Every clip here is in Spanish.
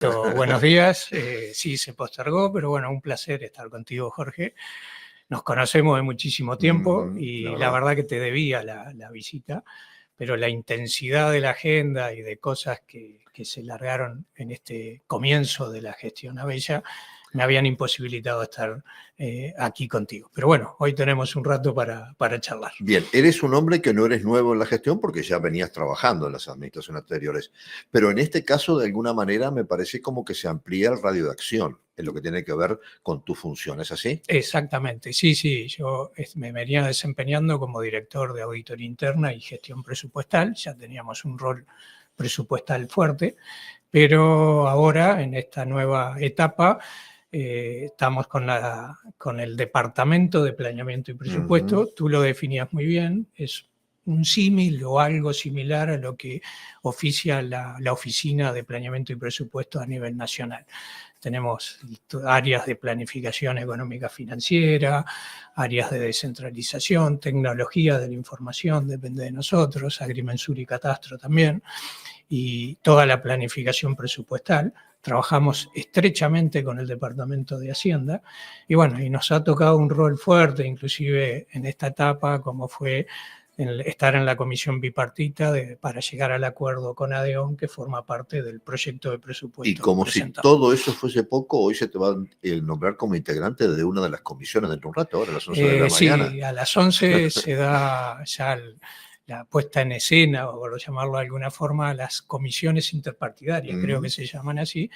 Buenos días, sí se postergó, pero bueno, un placer estar contigo, Jorge. Nos conocemos de muchísimo tiempo y la verdad que te debía la visita, pero la intensidad de la agenda y de cosas que se largaron en este comienzo de la gestión Abella me habían imposibilitado estar aquí contigo. Pero bueno, hoy tenemos un rato para charlar. Bien, eres un hombre que no eres nuevo en la gestión porque ya venías trabajando en las administraciones anteriores, pero en este caso de alguna manera me parece como que se amplía el radio de acción en lo que tiene que ver con tu función, ¿es así? Exactamente, sí, yo me venía desempeñando como director de auditoría interna y gestión presupuestal, ya teníamos un rol presupuestal fuerte, pero ahora en esta nueva etapa estamos con el Departamento de Planeamiento y Presupuesto. Tú lo definías muy bien, es un símil o algo similar a lo que oficia la Oficina de Planeamiento y Presupuesto a nivel nacional. Tenemos áreas de planificación económica financiera, áreas de descentralización, tecnología de la información, depende de nosotros, agrimensura y catastro también, y toda la planificación presupuestal. Trabajamos estrechamente con el Departamento de Hacienda y bueno, y nos ha tocado un rol fuerte, inclusive en esta etapa, como fue estar en la comisión bipartita para llegar al acuerdo con ADEON, que forma parte del proyecto de presupuesto. Y como presentado. Si todo eso fuese poco, hoy se te va a nombrar como integrante de una de las comisiones dentro de un rato, ahora a las 11 de la mañana. Sí, a las 11 se da ya la puesta en escena, o por llamarlo de alguna forma, las comisiones interpartidarias, creo que se llaman así,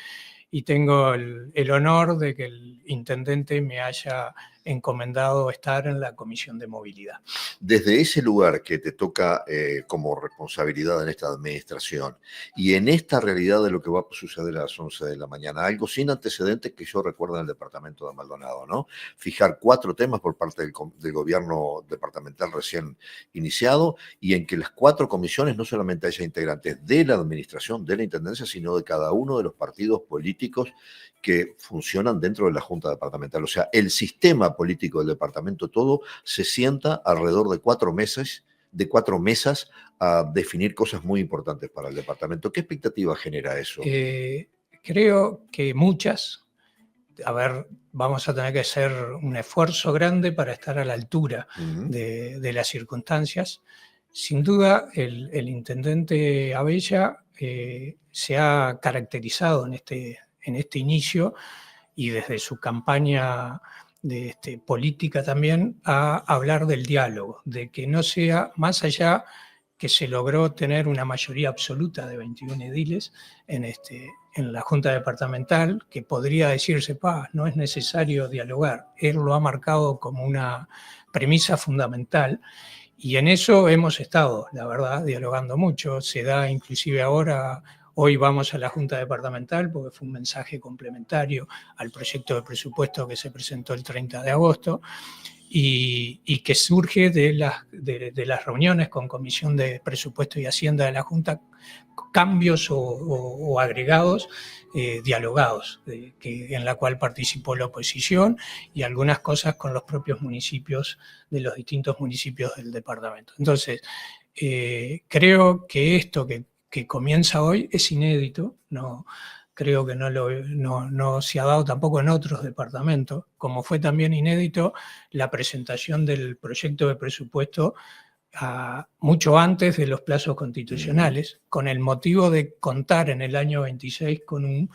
y tengo el honor de que el intendente me haya encomendado estar en la Comisión de Movilidad. Desde ese lugar que te toca como responsabilidad en esta administración y en esta realidad de lo que va a suceder a las 11 de la mañana, algo sin antecedentes que yo recuerdo en el departamento de Maldonado, ¿no? Fijar 4 temas por parte del gobierno departamental recién iniciado y en que las 4 comisiones no solamente haya integrantes de la administración, de la intendencia, sino de cada uno de los partidos políticos que funcionan dentro de la Junta Departamental. O sea, el sistema político del departamento todo se sienta alrededor de 4 mesas a definir cosas muy importantes para el departamento. ¿Qué expectativa genera eso? Creo que muchas. A ver, vamos a tener que hacer un esfuerzo grande para estar a la altura de las circunstancias. Sin duda, el intendente Abella se ha caracterizado en este inicio y desde su campaña política también a hablar del diálogo, de que no sea más allá que se logró tener una mayoría absoluta de 21 ediles en la Junta Departamental, que podría decirse, no es necesario dialogar. Él lo ha marcado como una premisa fundamental y en eso hemos estado, la verdad, dialogando mucho. Se da inclusive ahora. Hoy vamos a la Junta Departamental porque fue un mensaje complementario al proyecto de presupuesto que se presentó el 30 de agosto y que surge de las reuniones con Comisión de Presupuesto y Hacienda de la Junta, cambios o agregados dialogados, en la cual participó la oposición y algunas cosas con los propios municipios de los distintos municipios del departamento. Entonces, creo que esto que comienza hoy es inédito, creo que no se ha dado tampoco en otros departamentos, como fue también inédito la presentación del proyecto de presupuesto mucho antes de los plazos constitucionales, con el motivo de contar en el año 26 con un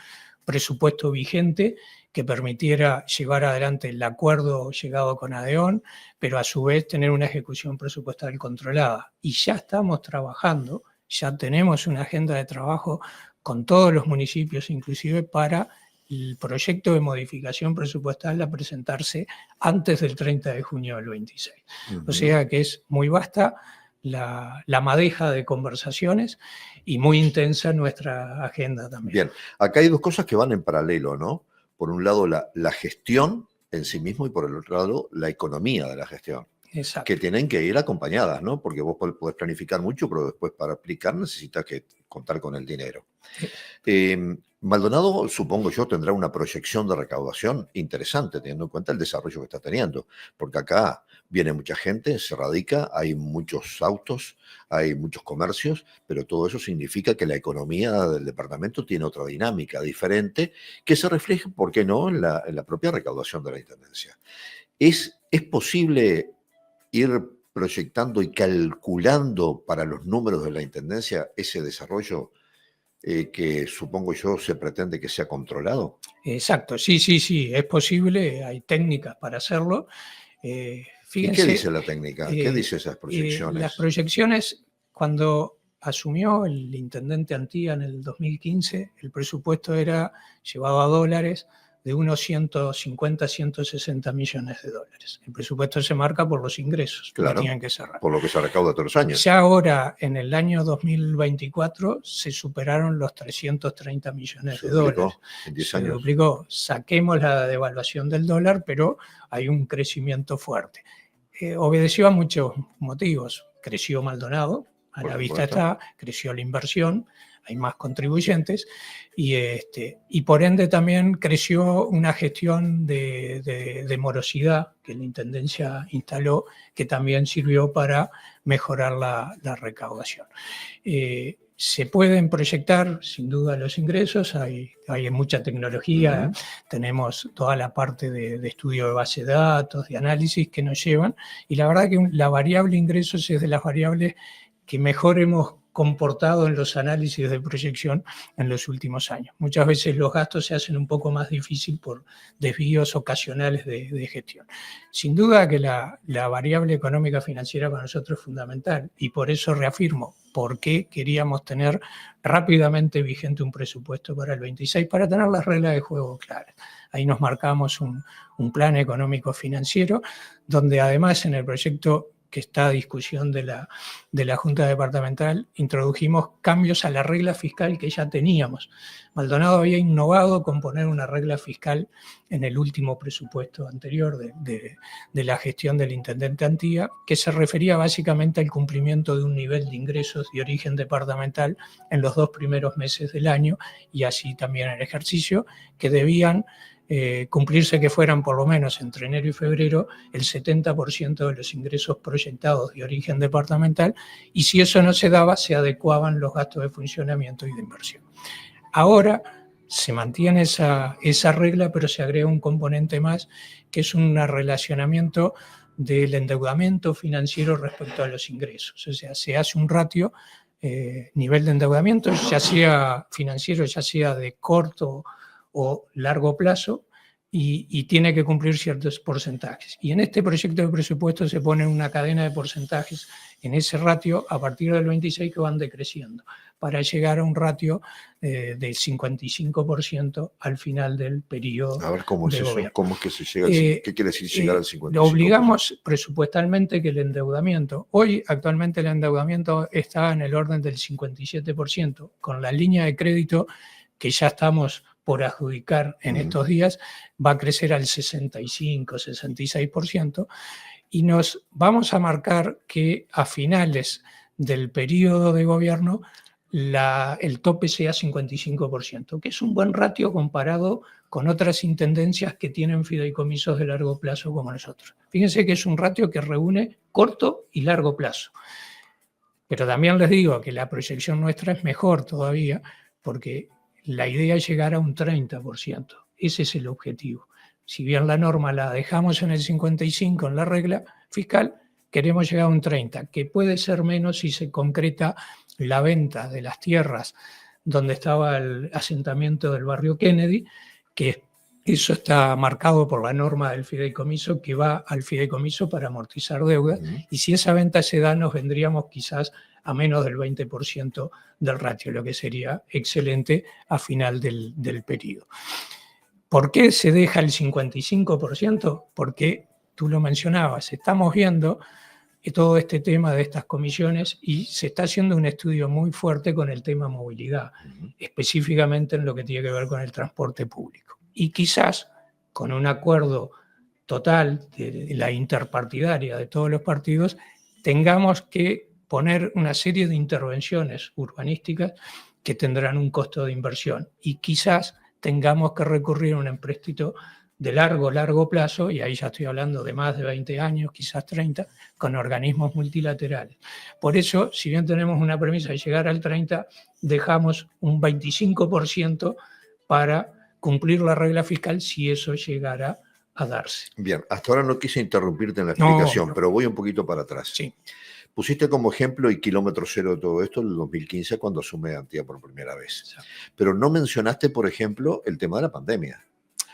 presupuesto vigente que permitiera llevar adelante el acuerdo llegado con ADEON, pero a su vez tener una ejecución presupuestal controlada. Y ya estamos trabajando, ya tenemos una agenda de trabajo con todos los municipios, inclusive para el proyecto de modificación presupuestal a presentarse antes del 30 de junio del 26. O sea que es muy vasta la madeja de conversaciones y muy intensa nuestra agenda también. Bien, acá hay 2 cosas que van en paralelo, ¿no? Por un lado, la gestión en sí mismo y por el otro lado, la economía de la gestión. Exacto. que tienen que ir acompañadas, ¿no? Porque vos podés planificar mucho, pero después para aplicar necesitas que contar con el dinero. Maldonado, supongo yo, tendrá una proyección de recaudación interesante, teniendo en cuenta el desarrollo que está teniendo, porque acá viene mucha gente, se radica, hay muchos autos, hay muchos comercios, pero todo eso significa que la economía del departamento tiene otra dinámica diferente que se refleja, ¿por qué no?, en la propia recaudación de la Intendencia. ¿Es posible ir proyectando y calculando para los números de la Intendencia ese desarrollo que supongo yo se pretende que sea controlado? Exacto, sí, es posible, hay técnicas para hacerlo. ¿Y qué dice Fíjense, la técnica? ¿Qué dice esas las proyecciones? proyecciones, cuando asumió el intendente Antía en el 2015, el presupuesto llevado a dólares, de unos 150, 160 millones de dólares. El presupuesto se marca por los ingresos que Claro, tienen que cerrar. por lo que se recauda todos los años. Ya ahora, en el año 2024, se superaron los 330 millones Se de dólares. duplicó en 10 Se años. duplicó. Saquemos la devaluación del dólar, pero hay un crecimiento fuerte. Obedeció a muchos motivos. Creció Maldonado, a Por la vista supuesto. está, creció la inversión, hay más contribuyentes y por ende también creció una gestión de morosidad que la Intendencia instaló, que también sirvió para mejorar la recaudación. Se pueden proyectar sin duda los ingresos, hay mucha tecnología, tenemos toda la parte de estudio de base de datos, de análisis que nos llevan, y la verdad que la variable ingresos es de las variables que mejor hemos comportado en los análisis de proyección en los últimos años. Muchas veces los gastos se hacen un poco más difícil por desvíos ocasionales de gestión. Sin duda que la variable económica financiera para nosotros es fundamental y por eso reafirmo por qué queríamos tener rápidamente vigente un presupuesto para el 26, para tener las reglas de juego claras. Ahí nos marcamos un plan económico financiero donde además en el proyecto que está a discusión de la Junta Departamental, introdujimos cambios a la regla fiscal que ya teníamos. Maldonado había innovado con poner una regla fiscal en el último presupuesto anterior de la gestión del intendente Antía, que se refería básicamente al cumplimiento de un nivel de ingresos de origen departamental en los 2 primeros meses del año y así también el ejercicio, que debían cumplirse que fueran por lo menos entre enero y febrero el 70% de los ingresos proyectados de origen departamental, y si eso no se daba, se adecuaban los gastos de funcionamiento y de inversión. Ahora se mantiene esa regla, pero se agrega un componente más, que es un relacionamiento del endeudamiento financiero respecto a los ingresos. O sea, se hace un ratio, nivel de endeudamiento, ya sea financiero, ya sea de corto o largo plazo, y tiene que cumplir ciertos porcentajes. Y en este proyecto de presupuesto se pone una cadena de porcentajes en ese ratio a partir del 26 que van decreciendo, para llegar a un ratio del 55% al final del periodo. A ver, ¿cómo es eso? Gobierno. ¿Cómo es que se llega al, ¿qué quiere decir llegar al 55%? Lo obligamos presupuestalmente que el endeudamiento, hoy actualmente el endeudamiento está en el orden del 57%, con la línea de crédito que ya estamos por adjudicar en estos días, va a crecer al 65, 66%, y nos vamos a marcar que a finales del periodo de gobierno el tope sea 55%, que es un buen ratio comparado con otras intendencias que tienen fideicomisos de largo plazo como nosotros. Fíjense que es un ratio que reúne corto y largo plazo. Pero también les digo que la proyección nuestra es mejor todavía, porque la idea es llegar a un 30%. Ese es el objetivo. Si bien la norma la dejamos en el 55 en la regla fiscal, queremos llegar a un 30, que puede ser menos si se concreta la venta de las tierras donde estaba el asentamiento del barrio Kennedy, que eso está marcado por la norma del fideicomiso, que va al fideicomiso para amortizar deudas, y si esa venta se da, nos vendríamos quizás a menos del 20% del ratio, lo que sería excelente a final del periodo. ¿Por qué se deja el 55%? Porque tú lo mencionabas, estamos viendo todo este tema de estas comisiones y se está haciendo un estudio muy fuerte con el tema movilidad, específicamente en lo que tiene que ver con el transporte público. Y quizás con un acuerdo total, de la interpartidaria de todos los partidos, tengamos que poner una serie de intervenciones urbanísticas que tendrán un costo de inversión y quizás tengamos que recurrir a un empréstito de largo plazo, y ahí ya estoy hablando de más de 20 años, quizás 30, con organismos multilaterales. Por eso, si bien tenemos una premisa de llegar al 30, dejamos un 25% para cumplir la regla fiscal si eso llegara a darse. Bien, hasta ahora no quise interrumpirte en la explicación, No. pero voy un poquito para atrás. Sí. Pusiste como ejemplo y kilómetro cero de todo esto el 2015 cuando asume Antía por primera vez. Sí. Pero no mencionaste, por ejemplo, el tema de la pandemia,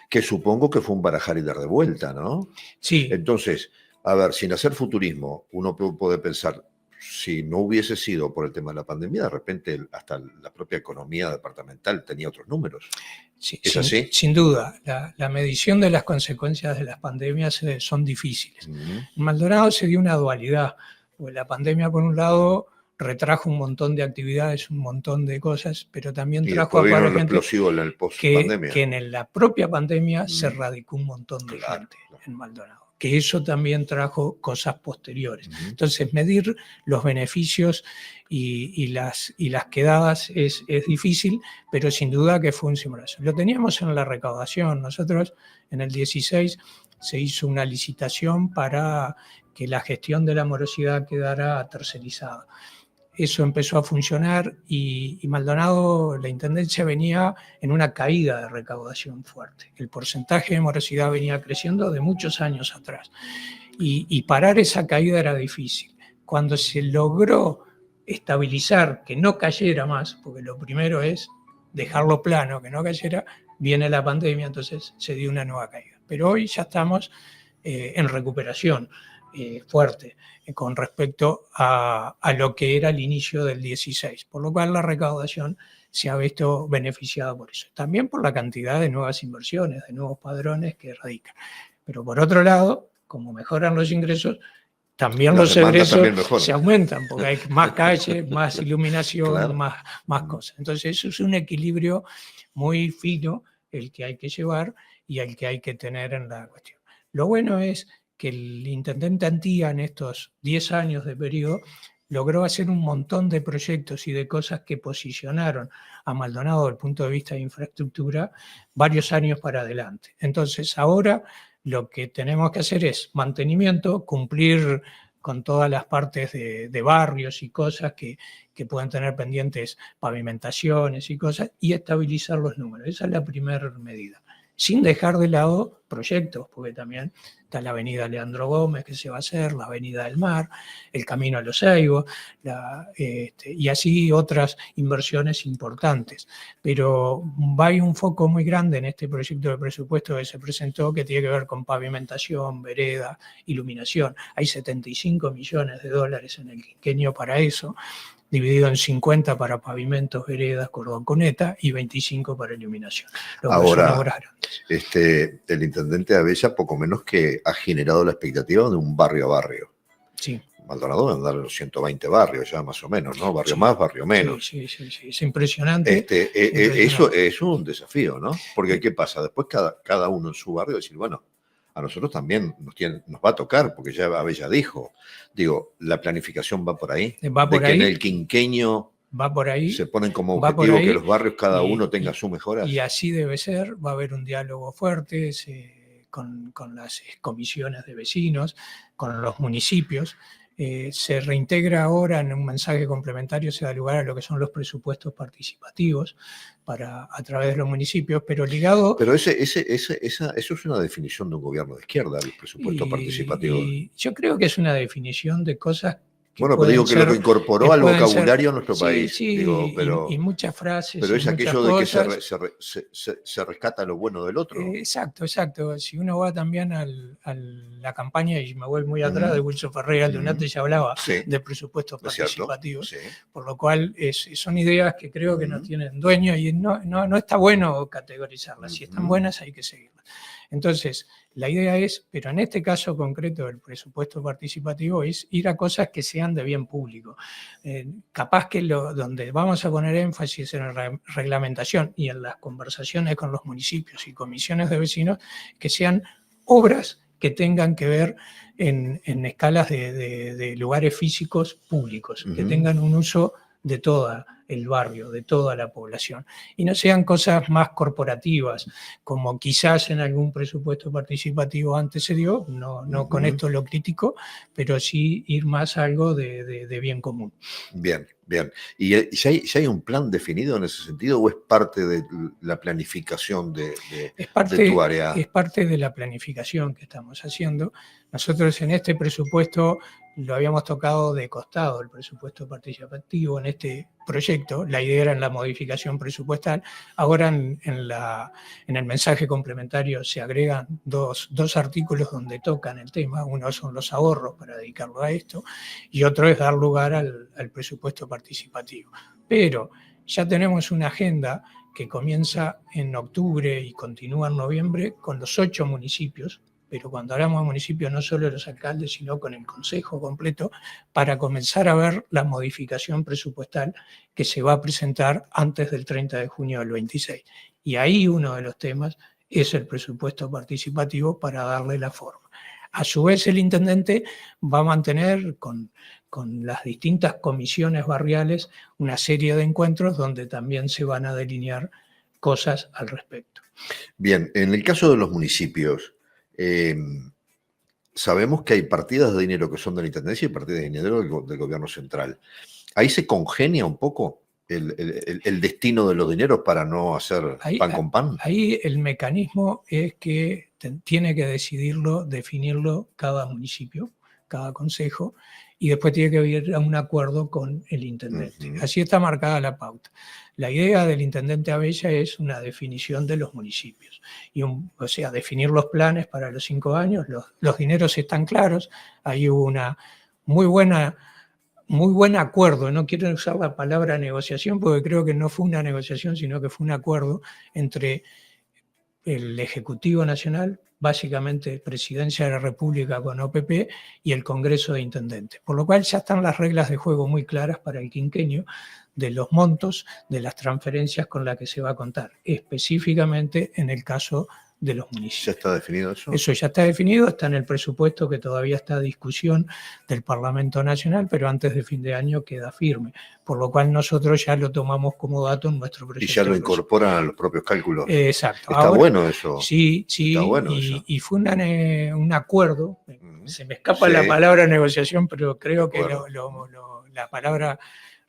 que supongo que fue un barajar y dar de vuelta, ¿no? Sí. Entonces, a ver, sin hacer futurismo, uno puede pensar, si no hubiese sido por el tema de la pandemia, de repente hasta la propia economía departamental tenía otros números. Sí, ¿Es así? Sin duda, la medición de las consecuencias de las pandemias son difíciles. En Maldonado se dio una dualidad, porque la pandemia, por un lado, retrajo un montón de actividades, un montón de cosas, pero también trajo aparentemente que en la propia pandemia se radicó un montón de gente en Maldonado, que eso también trajo cosas posteriores. Entonces, medir los beneficios y las quedadas es difícil, pero sin duda que fue un simulación. Lo teníamos en la recaudación. Nosotros, en el 16, se hizo una licitación para que la gestión de la morosidad quedara tercerizada. Eso empezó a funcionar y Maldonado, la intendencia, venía en una caída de recaudación fuerte. El porcentaje de morosidad venía creciendo de muchos años atrás y parar esa caída era difícil. Cuando se logró estabilizar, que no cayera más, porque lo primero es dejarlo plano, que no cayera, viene la pandemia, entonces se dio una nueva caída. Pero hoy ya estamos en recuperación fuerte con respecto a lo que era el inicio del 16, por lo cual la recaudación se ha visto beneficiada por eso. También por la cantidad de nuevas inversiones, de nuevos padrones que radican. Pero por otro lado, como mejoran los ingresos, también los egresos se aumentan, porque hay más calles, más iluminación, claro, más cosas. Entonces eso es un equilibrio muy fino el que hay que llevar y el que hay que tener en la cuestión. Lo bueno es que el intendente Antía en estos 10 años de periodo logró hacer un montón de proyectos y de cosas que posicionaron a Maldonado desde el punto de vista de infraestructura varios años para adelante. Entonces ahora lo que tenemos que hacer es mantenimiento, cumplir con todas las partes de barrios y cosas que puedan tener pendientes, pavimentaciones y cosas, y estabilizar los números. Esa es la primera medida. Sin dejar de lado proyectos, porque también está la avenida Leandro Gómez que se va a hacer, la avenida del Mar, el camino a Los Ceibos, y así otras inversiones importantes. Pero hay un foco muy grande en este proyecto de presupuesto que se presentó que tiene que ver con pavimentación, vereda, iluminación. Hay 75 millones de dólares en el quinquenio para eso, dividido en 50 para pavimentos, veredas, cordón cuneta y 25 para iluminación. Ahora, el intendente Abella poco menos que ha generado la expectativa de un barrio a barrio. Sí. Maldonado va a andar en los 150 barrios ya más o menos, ¿no? Barrio más, barrio menos. Sí. Es impresionante. Eso es un desafío, ¿no? Porque ¿qué pasa? Después cada uno en su barrio decir, bueno, a nosotros también nos va a tocar, porque ya Abella dijo, la planificación va por ahí. Va por ahí. Que en el quinquenio va por ahí, se ponen como objetivo que los barrios cada uno tenga su mejora. Y así debe ser, va a haber un diálogo fuerte con las comisiones de vecinos, con los municipios. Se reintegra ahora en un mensaje complementario, se da lugar a lo que son los presupuestos participativos a través de los municipios, pero ligado... Pero eso es una definición de un gobierno de izquierda, los presupuestos participativos. Y yo creo que es una definición de cosas... Bueno, pero digo que lo incorporó al vocabulario en nuestro país. Sí, y muchas frases. Pero es aquello de que se rescata lo bueno del otro. Exacto. Si uno va también a la campaña, y me voy muy atrás, de Wilson Ferreira Aldunate, ya hablaba de presupuestos participativos. Por lo cual son ideas que creo que no tienen dueño y no está bueno categorizarlas. Si están buenas hay que seguirlas. Entonces, la idea es, pero en este caso concreto del presupuesto participativo, es ir a cosas que sean de bien público. Capaz que donde vamos a poner énfasis en la reglamentación y en las conversaciones con los municipios y comisiones de vecinos, que sean obras que tengan que ver en escalas de lugares físicos públicos, que tengan un uso de todo el barrio, de toda la población, y no sean cosas más corporativas, como quizás en algún presupuesto participativo antes se dio, no con esto lo critico, pero sí ir más a algo de bien común. Bien, bien. ¿Y ya hay un plan definido en ese sentido o es parte de la planificación de tu área? Es parte de la planificación que estamos haciendo. Nosotros en este presupuesto lo habíamos tocado de costado, el presupuesto participativo en este proyecto. La idea era en la modificación presupuestal. Ahora en el mensaje complementario se agregan dos artículos donde tocan el tema. Uno son los ahorros para dedicarlo a esto y otro es dar lugar al presupuesto participativo. Pero ya tenemos una agenda que comienza en octubre y continúa en noviembre con los 8 municipios, pero cuando hablamos de municipios no solo los alcaldes, sino con el consejo completo, para comenzar a ver la modificación presupuestal que se va a presentar antes del 30 de junio del 26. Y ahí uno de los temas es el presupuesto participativo para darle la forma. A su vez, el intendente va a mantener con las distintas comisiones barriales una serie de encuentros donde también se van a delinear cosas al respecto. Bien, en el caso de los municipios, sabemos que hay partidas de dinero que son de la Intendencia y partidas de dinero del gobierno central. Ahí se congenia un poco el destino de los dineros para no hacer pan con pan. Ahí el mecanismo es que tiene que definirlo cada municipio, cada consejo, y después tiene que haber un acuerdo con el intendente. Así está marcada la pauta. La idea del intendente Abella es una definición de los municipios, o sea, definir los planes para los 5 años, los dineros están claros, hay una muy buen acuerdo, no quiero usar la palabra negociación porque creo que no fue una negociación, sino que fue un acuerdo entre el Ejecutivo Nacional, básicamente Presidencia de la República con OPP y el Congreso de Intendentes. Por lo cual ya están las reglas de juego muy claras para el quinquenio de los montos de las transferencias con las que se va a contar, específicamente en el caso de los municipios. ¿Ya está definido eso? Eso ya está definido, está en el presupuesto que todavía está a discusión del Parlamento Nacional, pero antes de fin de año queda firme, por lo cual nosotros ya lo tomamos como dato en nuestro proyecto. Y ya lo incorporan a los propios cálculos. Exacto. Está bueno eso. Sí, está bueno y fue un acuerdo, se me escapa la palabra negociación, pero creo que la palabra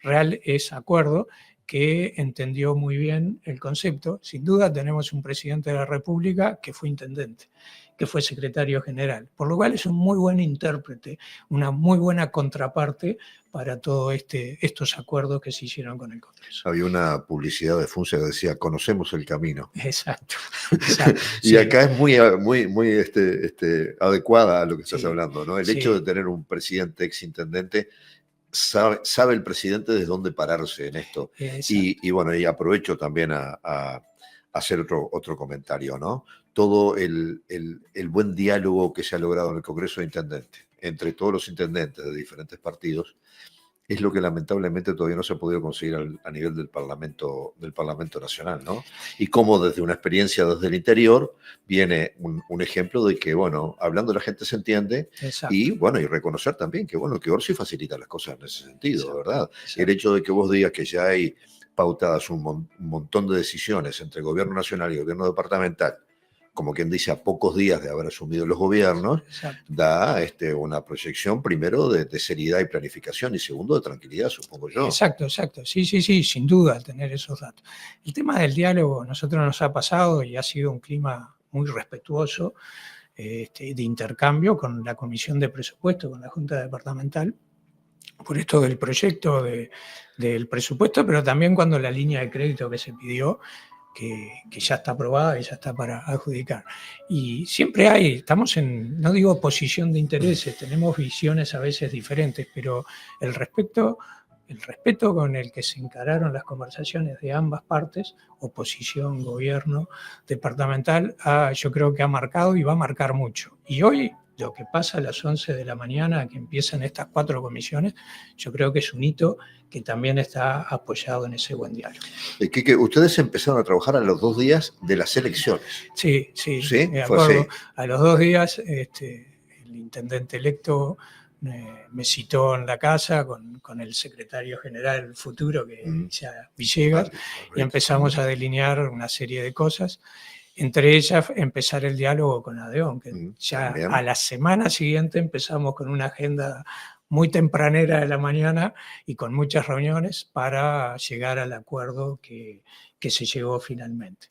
real es acuerdo, que entendió muy bien el concepto. Sin duda tenemos un presidente de la República que fue intendente, que fue secretario general, por lo cual es un muy buen intérprete, una muy buena contraparte para todos estos acuerdos que se hicieron con el Congreso. Había una publicidad de FUNSA que decía, conocemos el camino. Exacto. Y sí. Acá es muy adecuada a lo que estás hablando, ¿no? El hecho de tener un presidente exintendente, sabe el presidente desde dónde pararse en esto. Y bueno, y aprovecho también a hacer otro comentario, ¿no? Todo el buen diálogo que se ha logrado en el Congreso de Intendentes, entre todos los intendentes de diferentes partidos, es lo que lamentablemente todavía no se ha podido conseguir a nivel del Parlamento Nacional, ¿no? Y cómo desde una experiencia desde el interior viene un ejemplo de que, bueno, hablando la gente se entiende. Exacto. Y, bueno, y reconocer también que, bueno, que Orsi facilita las cosas en ese sentido, exacto, ¿verdad? Exacto. El hecho de que vos digas que ya hay pautadas un montón de decisiones entre el gobierno nacional y el gobierno departamental, como quien dice, a pocos días de haber asumido los gobiernos, exacto, da una proyección, primero, de seriedad y planificación, y segundo, de tranquilidad, supongo yo. Exacto. Sí, sin duda, tener esos datos. El tema del diálogo, a nosotros nos ha pasado y ha sido un clima muy respetuoso de intercambio con la Comisión de Presupuesto, con la Junta Departamental, por esto del proyecto del presupuesto, pero también cuando la línea de crédito que se pidió, que ya está aprobada y ya está para adjudicar. Y siempre estamos en, no digo posición de intereses, tenemos visiones a veces diferentes, pero el respeto con el que se encararon las conversaciones de ambas partes, oposición, gobierno, departamental, yo creo que ha marcado y va a marcar mucho. Y hoy lo que pasa a las 11 de la mañana, que empiezan estas 4 comisiones, yo creo que es un hito que también está apoyado en ese buen diálogo. Quique, ustedes empezaron a trabajar a los 2 días de las elecciones. Sí, ¿Sí? me Fue acuerdo. así. A los 2 días, el intendente electo me citó en la casa con el secretario general futuro, que ya Villegas, y empezamos a delinear una serie de cosas. Entre ellas, empezar el diálogo con ADEON, que ya también. a la semana siguiente empezamos con una agenda muy tempranera de la mañana y con muchas reuniones para llegar al acuerdo que se llegó finalmente.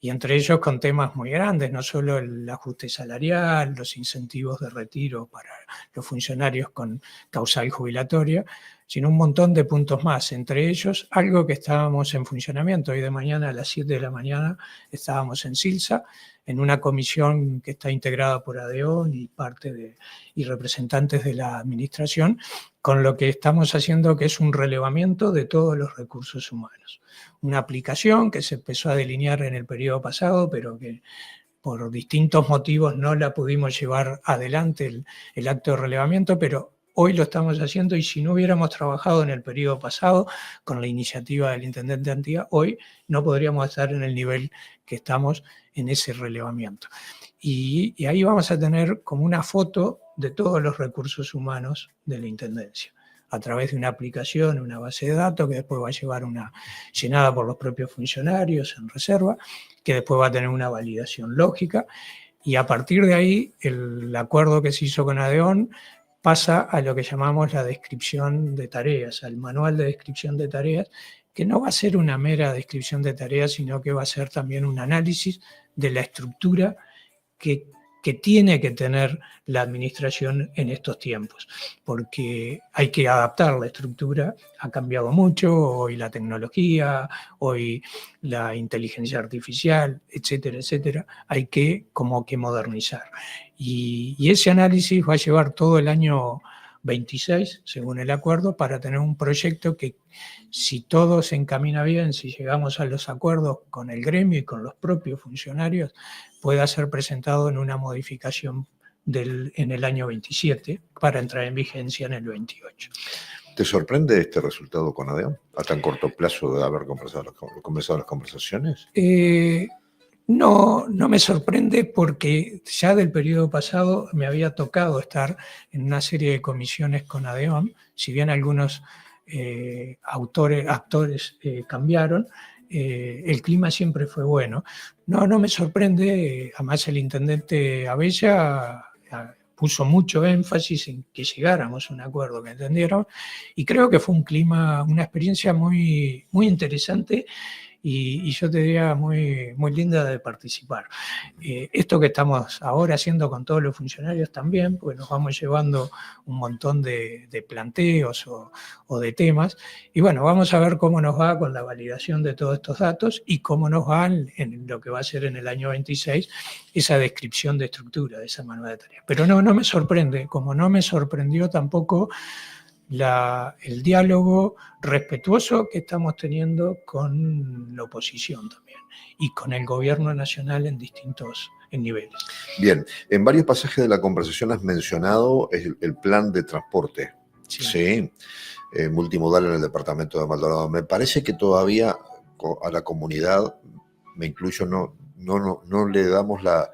Y entre ellos con temas muy grandes, no solo el ajuste salarial, los incentivos de retiro para los funcionarios con causal jubilatoria, sino un montón de puntos más, entre ellos algo que estábamos en funcionamiento. Hoy de mañana a las 7 de la mañana estábamos en Silsa, en una comisión que está integrada por ADEON y representantes de la administración, con lo que estamos haciendo, que es un relevamiento de todos los recursos humanos. Una aplicación que se empezó a delinear en el periodo pasado, pero que por distintos motivos no la pudimos llevar adelante el acto de relevamiento, pero hoy lo estamos haciendo, y si no hubiéramos trabajado en el periodo pasado con la iniciativa del intendente Antía, hoy no podríamos estar en el nivel que estamos en ese relevamiento. Y ahí vamos a tener como una foto de todos los recursos humanos de la intendencia, a través de una aplicación, una base de datos que después va a llevar una llenada por los propios funcionarios en reserva, que después va a tener una validación lógica, y a partir de ahí el acuerdo que se hizo con ADEON pasa a lo que llamamos la descripción de tareas, al manual de descripción de tareas, que no va a ser una mera descripción de tareas, sino que va a ser también un análisis de la estructura que tiene que tener la administración en estos tiempos, porque hay que adaptar la estructura, ha cambiado mucho, hoy la tecnología, hoy la inteligencia artificial, etcétera, etcétera, hay que como que modernizar. Y ese análisis va a llevar todo el año 26, según el acuerdo, para tener un proyecto que, si todo se encamina bien, si llegamos a los acuerdos con el gremio y con los propios funcionarios, pueda ser presentado en una modificación en el año 27 para entrar en vigencia en el 28. ¿Te sorprende este resultado con ADEON a tan corto plazo de haber comenzado las conversaciones? No me sorprende, porque ya del periodo pasado me había tocado estar en una serie de comisiones con ADEON, si bien algunos actores cambiaron, el clima siempre fue bueno. No me sorprende, además el intendente Abella puso mucho énfasis en que llegáramos a un acuerdo, que entendieron, y creo que fue un clima, una experiencia muy, muy interesante, y yo te diría muy, muy linda de participar. Esto que estamos ahora haciendo con todos los funcionarios también, porque nos vamos llevando un montón de planteos o de temas, y bueno, vamos a ver cómo nos va con la validación de todos estos datos y cómo nos va en lo que va a ser en el año 26 esa descripción de estructura de esa manual de tareas. Pero no me sorprende, como no me sorprendió tampoco el diálogo respetuoso que estamos teniendo con la oposición también y con el gobierno nacional en distintos niveles. Bien, en varios pasajes de la conversación has mencionado el plan de transporte, sí, multimodal en el departamento de Maldonado. Me parece que todavía a la comunidad, me incluyo, no le damos la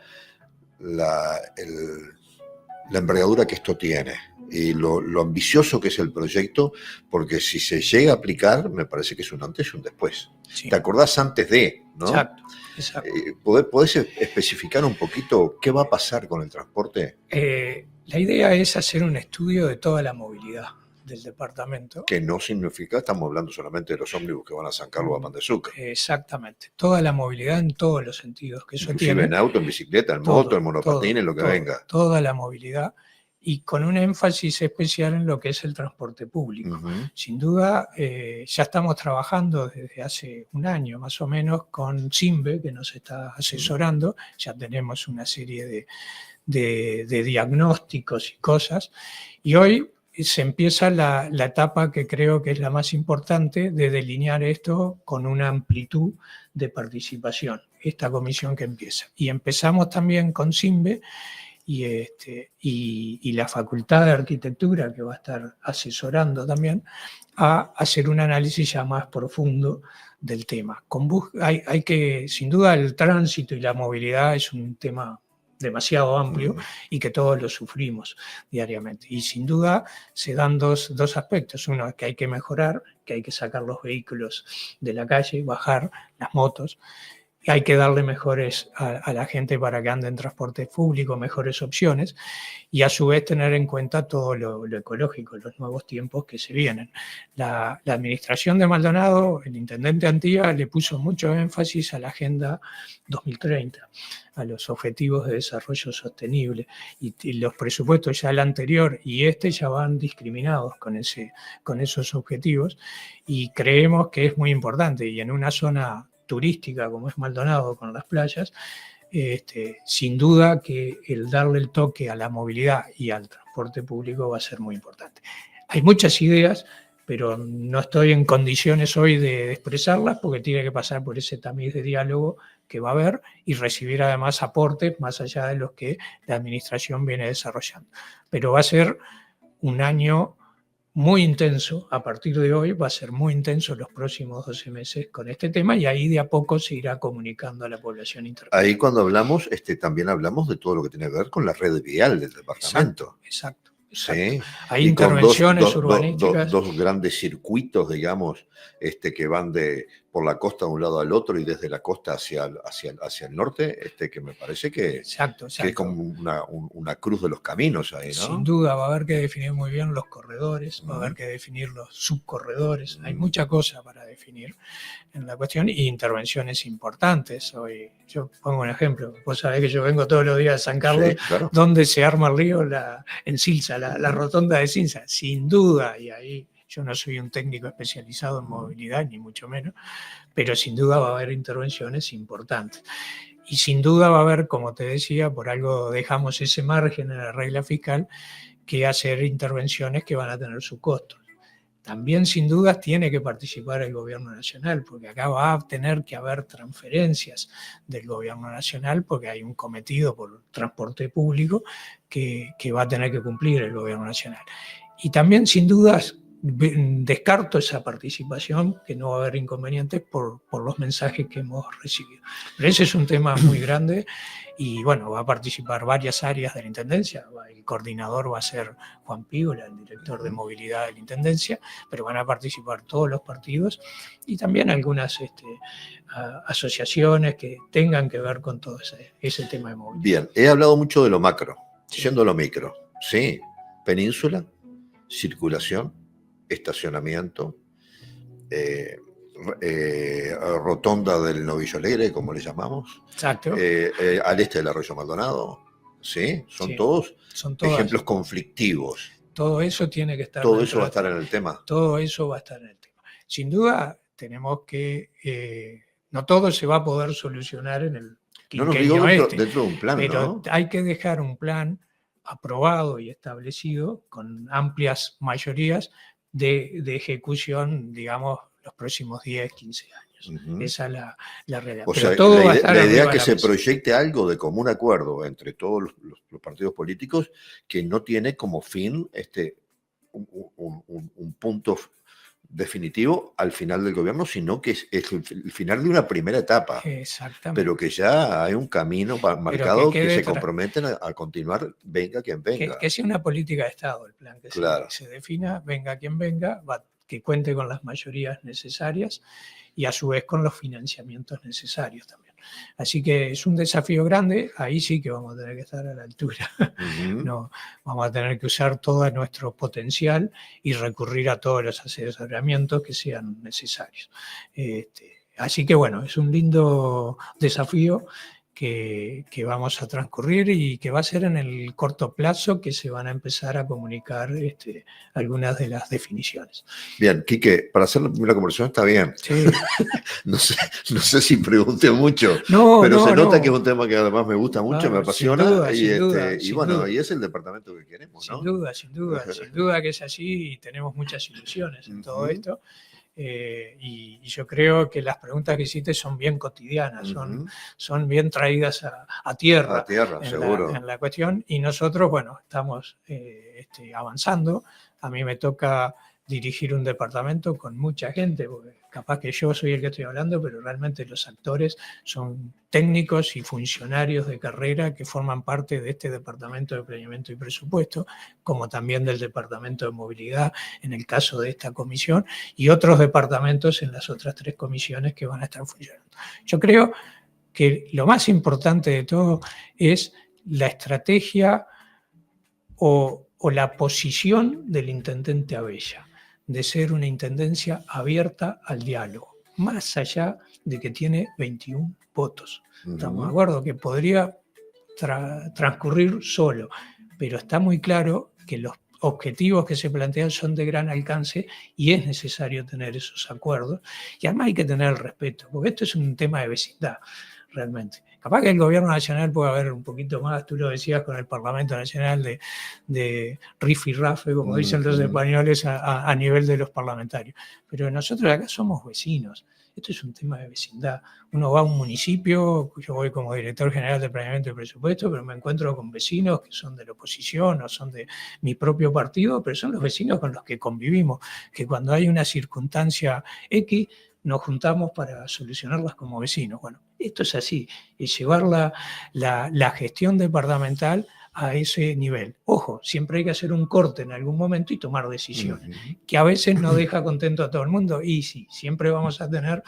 envergadura que esto tiene y lo ambicioso que es el proyecto, porque si se llega a aplicar, me parece que es un antes y un después. Sí. ¿Te acordás antes de, no? Exacto. ¿Podés especificar un poquito qué va a pasar con el transporte? La idea es hacer un estudio de toda la movilidad del departamento. Que no significa, estamos hablando solamente de los ómnibus que van a San Carlos a Pan de Azúcar. Exactamente, toda la movilidad en todos los sentidos que eso inclusive tiene. En auto, en bicicleta, en moto, en monopatín, en lo que venga. Toda la movilidad, y con un énfasis especial en lo que es el transporte público. Sin duda, ya estamos trabajando desde hace un año más o menos con CIMBE, que nos está asesorando. Ya tenemos una serie de diagnósticos y cosas, y hoy se empieza la etapa que creo que es la más importante, de delinear esto con una amplitud de participación, esta comisión que empieza. Y empezamos también con CIMBE, y la Facultad de Arquitectura, que va a estar asesorando también, a hacer un análisis ya más profundo del tema. Hay que, sin duda, el tránsito y la movilidad es un tema demasiado amplio y que todos lo sufrimos diariamente. Y sin duda se dan dos aspectos. Uno, que hay que mejorar, que hay que sacar los vehículos de la calle, bajar las motos. Hay que darle mejores a la gente para que ande en transporte público, mejores opciones, y a su vez tener en cuenta todo lo ecológico, los nuevos tiempos que se vienen. La administración de Maldonado, el intendente Antía, le puso mucho énfasis a la Agenda 2030, a los Objetivos de Desarrollo Sostenible, y los presupuestos ya el anterior y ya van discriminados con esos objetivos, y creemos que es muy importante, y en una zona turística como es Maldonado con las playas, sin duda que el darle el toque a la movilidad y al transporte público va a ser muy importante. Hay muchas ideas, pero no estoy en condiciones hoy de expresarlas porque tiene que pasar por ese tamiz de diálogo que va a haber y recibir además aportes más allá de los que la administración viene desarrollando. Pero va a ser un año muy intenso, a partir de hoy va a ser muy intenso los próximos 12 meses con este tema, y ahí de a poco se irá comunicando a la población intermedia. Ahí cuando hablamos, también hablamos de todo lo que tiene que ver con la red vial del departamento. Exacto. Sí. Hay intervenciones urbanísticas. Dos grandes circuitos, digamos, que van por la costa de un lado al otro y desde la costa hacia el norte, que me parece que es como una cruz de los caminos ahí, ¿no? Sin duda, va a haber que definir muy bien los corredores, va a haber que definir los subcorredores, hay mucha cosa para definir en la cuestión y intervenciones importantes. Hoy, yo pongo un ejemplo, vos sabés que yo vengo todos los días a San Carlos, sí, claro, donde se arma el río en Silsa, la rotonda de Silsa, sin duda, y ahí yo no soy un técnico especializado en movilidad, ni mucho menos, pero sin duda va a haber intervenciones importantes. Y sin duda va a haber, como te decía, por algo dejamos ese margen en la regla fiscal, que hacer intervenciones que van a tener su costo. También sin dudas tiene que participar el gobierno nacional, porque acá va a tener que haber transferencias del gobierno nacional, porque hay un cometido por transporte público que va a tener que cumplir el gobierno nacional. Y también sin dudas descarto esa participación, que no va a haber inconvenientes por los mensajes que hemos recibido. Pero ese es un tema muy grande y bueno, va a participar varias áreas de la Intendencia. El coordinador va a ser Juan Pígola, el director de movilidad de la Intendencia, pero van a participar todos los partidos y también algunas asociaciones que tengan que ver con todo ese tema de movilidad. Bien, he hablado mucho de lo macro, yendo a lo micro. Sí, península, circulación, estacionamiento, rotonda del Novillo Alegre, como le llamamos. Exacto. Al este del Arroyo Maldonado. ¿Sí? Son todos ejemplos conflictivos. Todo eso tiene que estar. Todo eso va a estar en el tema. Todo eso va a estar en el tema. Sin duda, tenemos que. No todo se va a poder solucionar en el quinquenio dentro de un plan, pero ¿no? Hay que dejar un plan aprobado y establecido con amplias mayorías de ejecución, digamos, los próximos 10, 15 años. Esa es la realidad. O sea, la idea es que se proyecte algo de común acuerdo entre todos los partidos políticos que no tiene como fin un punto definitivo al final del gobierno, sino que es el final de una primera etapa. Exactamente. Pero que ya hay un camino marcado que se comprometen a continuar, venga quien venga. Que sea una política de Estado el plan, que se defina, venga quien venga, que cuente con las mayorías necesarias y a su vez con los financiamientos necesarios también. Así que es un desafío grande, ahí sí que vamos a tener que estar a la altura. No, vamos a tener que usar todo nuestro potencial y recurrir a todos los asesoramientos que sean necesarios. Así que bueno, es un lindo desafío que vamos a transcurrir y que va a ser en el corto plazo que se van a empezar a comunicar algunas de las definiciones. Bien, Quique, para hacer la primera conversación está bien. Sí. no sé si pregunté mucho, pero se nota que es un tema que además me gusta mucho, me apasiona. Sin duda. Y es el departamento que queremos, ¿no? Sin duda que es así y tenemos muchas ilusiones en todo esto. Y yo creo que las preguntas que hiciste son bien cotidianas, son bien traídas a tierra, seguro. En la cuestión, y nosotros, bueno, estamos avanzando. A mí me toca dirigir un departamento con mucha gente, porque capaz que yo soy el que estoy hablando, pero realmente los actores son técnicos y funcionarios de carrera que forman parte de este departamento de planeamiento y presupuesto, como también del departamento de movilidad en el caso de esta comisión, y otros departamentos en las otras 3 comisiones que van a estar funcionando. Yo creo que lo más importante de todo es la estrategia o la posición del intendente Abella, de ser una intendencia abierta al diálogo, más allá de que tiene 21 votos. Estamos de acuerdo que podría transcurrir solo, pero está muy claro que los objetivos que se plantean son de gran alcance y es necesario tener esos acuerdos. Y además hay que tener el respeto, porque esto es un tema de vecindad, realmente. Capaz que el gobierno nacional puede haber un poquito más, tú lo decías, con el Parlamento Nacional de rifirrafe, como dicen los españoles, a nivel de los parlamentarios. Pero nosotros acá somos vecinos. Esto es un tema de vecindad. Uno va a un municipio, yo voy como director general de planeamiento y presupuesto, pero me encuentro con vecinos que son de la oposición o son de mi propio partido, pero son los vecinos con los que convivimos, que cuando hay una circunstancia X, nos juntamos para solucionarlas como vecinos. Bueno, esto es así, es llevar la gestión departamental a ese nivel. Ojo, siempre hay que hacer un corte en algún momento y tomar decisiones, que a veces no deja contento a todo el mundo, y sí, siempre vamos a tener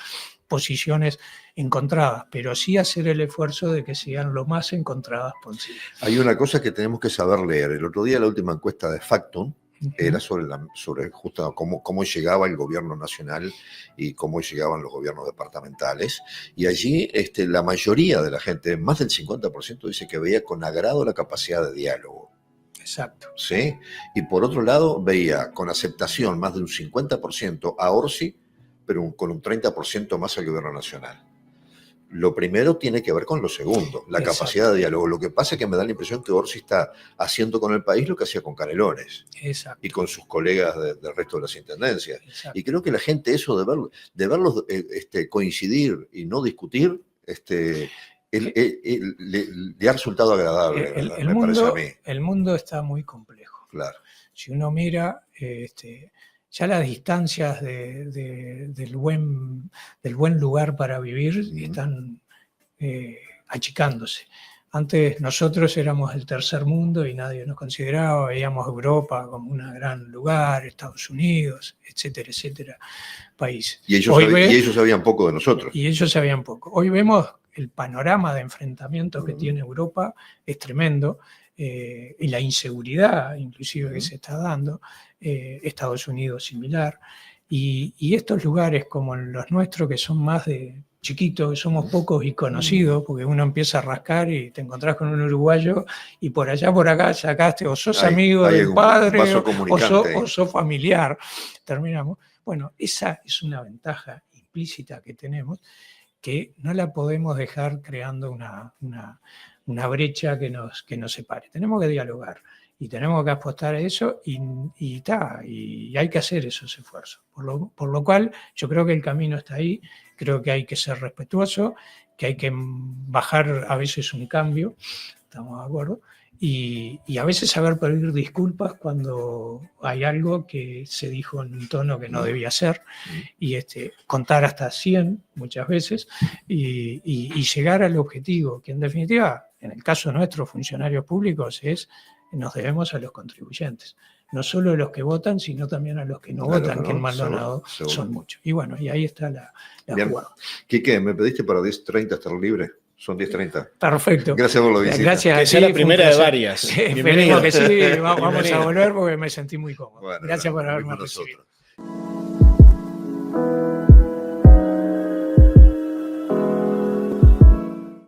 posiciones encontradas, pero sí hacer el esfuerzo de que sean lo más encontradas posible. Hay una cosa que tenemos que saber leer. El otro día la última encuesta de Factum era sobre justo cómo llegaba el gobierno nacional y cómo llegaban los gobiernos departamentales. Y allí la mayoría de la gente, más del 50%, dice que veía con agrado la capacidad de diálogo. Exacto. ¿Sí? Y por otro lado, veía con aceptación más de un 50% a Orsi, pero con un 30% más al gobierno nacional. Lo primero tiene que ver con lo segundo, la capacidad de diálogo. Lo que pasa es que me da la impresión que Orsi está haciendo con el país lo que hacía con Canelones. Exacto. Y con sus colegas del resto de las intendencias. Exacto. Y creo que la gente eso de verlos coincidir y no discutir, le ha resultado agradable, me parece a mí. El mundo está muy complejo. Claro. Si uno mira, ya las distancias del buen lugar para vivir están achicándose. Antes nosotros éramos el tercer mundo y nadie nos consideraba, veíamos Europa como un gran lugar, Estados Unidos, etcétera, etcétera, países. Y ellos sabían poco de nosotros. Y ellos sabían poco. Hoy vemos el panorama de enfrentamientos que tiene Europa, es tremendo, y la inseguridad inclusive que se está dando, Estados Unidos similar, y estos lugares como los nuestros que son más de chiquitos, somos pocos y conocidos, porque uno empieza a rascar y te encontrás con un uruguayo y por allá, por acá sacaste o sos amigo del padre o sos familiar, terminamos. Bueno, esa es una ventaja implícita que tenemos, que no la podemos dejar creando una brecha que nos separe. Tenemos que dialogar y tenemos que apostar a eso y hay que hacer esos esfuerzos. Por lo cual yo creo que el camino está ahí, creo que hay que ser respetuoso, que hay que bajar a veces un cambio, estamos de acuerdo, y a veces saber pedir disculpas cuando hay algo que se dijo en un tono que no debía ser, y contar hasta 100 muchas veces, y llegar al objetivo, que en definitiva, en el caso de nuestros funcionarios públicos, nos debemos a los contribuyentes. No solo a los que votan, sino también a los que no votan, que en Maldonado son muchos. Y bueno, y ahí está la jugada. Quique, ¿me pediste para 10:30 estar libre? Son 10:30. Perfecto. Gracias por la visita. Gracias. Que sea la primera de varias. Esperemos que sí, vamos a volver porque me sentí muy cómodo. Gracias por haberme recibido.